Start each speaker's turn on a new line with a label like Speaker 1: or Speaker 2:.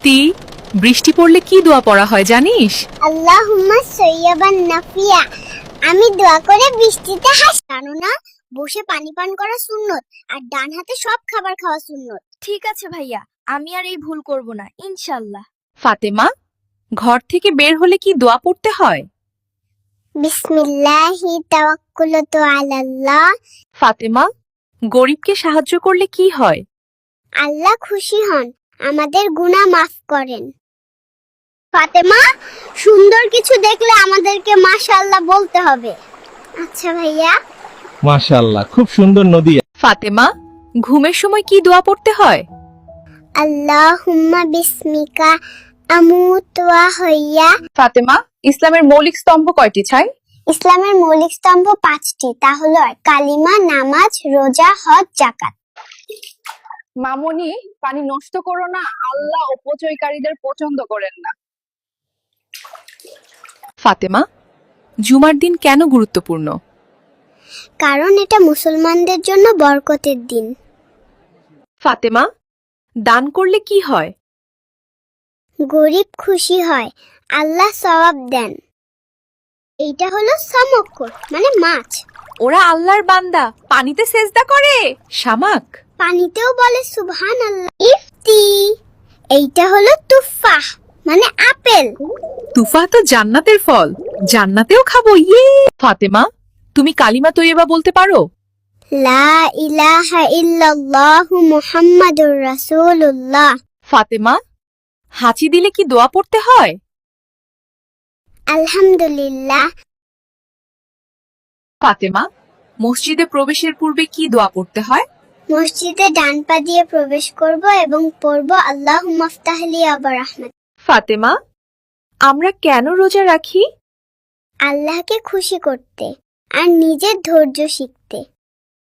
Speaker 1: ইফতি, বৃষ্টি পড়লে কি দোয়া পড়া হয় জানিস?
Speaker 2: আল্লাহুম্মা সাইয়্যিবান নাফিয়া। আমি দোয়া করে বৃষ্টিতে হাসি। জানো না, বসে পানি পান করা সুন্নত আর ডান হাতে সব খাবার খাওয়া সুন্নত।
Speaker 3: ঠিক আছে ভাইয়া, আমি আর এই ভুল করব না ইনশাআল্লাহ।
Speaker 1: ফাতেমা, ঘর থেকে বের হলে কি দোয়া পড়তে হয়?
Speaker 2: বিসমিল্লাহি তাওয়াক্কালতু আলাল্লাহ।
Speaker 1: ফাতেমা, গরিবকে সাহায্য করলে কি হয়?
Speaker 2: আল্লাহ খুশি হন, আমাদের গুনাহ মাফ করেন। ফাতেমা, সুন্দর কিছু দেখলে আমাদেরকে মাশাআল্লাহ বলতে হবে। আচ্ছা ভাইয়া।
Speaker 4: মাশাআল্লাহ, খুব সুন্দর নদী।
Speaker 1: ফাতেমা, ঘুমের সময় কি দোয়া পড়তে হয়?
Speaker 2: আল্লাহুম্মা বিসমিকা আমুতু ওয়া হাইয়া।
Speaker 1: ফাতেমা, ইসলামের মৌলিক স্তম্ভ কয়টি ছাই?
Speaker 2: ইসলামের মৌলিক স্তম্ভ 5টি, তা হলো কালিমা, নামাজ, রোজা, হজ, যাকাত।
Speaker 5: মামুনি, পানি নষ্ট করো না, আল্লাহ অপচয়কারীদের পছন্দ করেন না।
Speaker 1: ফাতেমা, জুমার দিন কেন গুরুত্বপূর্ণ?
Speaker 2: কারণ এটা মুসলমানদের জন্য বরকতের দিন।
Speaker 1: ফাতেমা, দান করলে কি হয়?
Speaker 2: গরিব খুশি হয়, আল্লাহ সওয়াব দেন। এইটা হলো সামক্কর, মানে মাছ।
Speaker 1: ওরা আল্লাহর বান্দা, পানিতে সেজদা করে। শামাক,
Speaker 2: পানিতেও বলে সুবহানাল্লাহ। ইফতি, এইটা হলো তুফাহ, মানে আপেল।
Speaker 1: তুফা তো জান্নাতের ফল, জান্নাতেও খাবো। ইয়ে! ফাতেমা, তুমি কালিমা তৈয়বা বলতে পারো?
Speaker 2: লা ইলাহা ইল্লাল্লাহু মুহাম্মাদুর রাসূলুল্লাহ।
Speaker 1: ফাতেমা, হাঁচি দিলে কি দোয়া পড়তে হয়?
Speaker 2: আলহামদুলিল্লাহ।
Speaker 1: ফাতেমা, মসজিদে প্রবেশের পূর্বে কি দোয়া পড়তে হয়?
Speaker 2: মসজিদে ডান পা দিয়ে প্রবেশ করব এবং পড়ব আল্লাহুম্মা ফতাহলি আবা রাহমাত।
Speaker 1: ফাতেমা, আমরা কেন রোজা রাখি?
Speaker 2: আল্লাহকে খুশি করতে আর নিজের ধৈর্য শিখতে।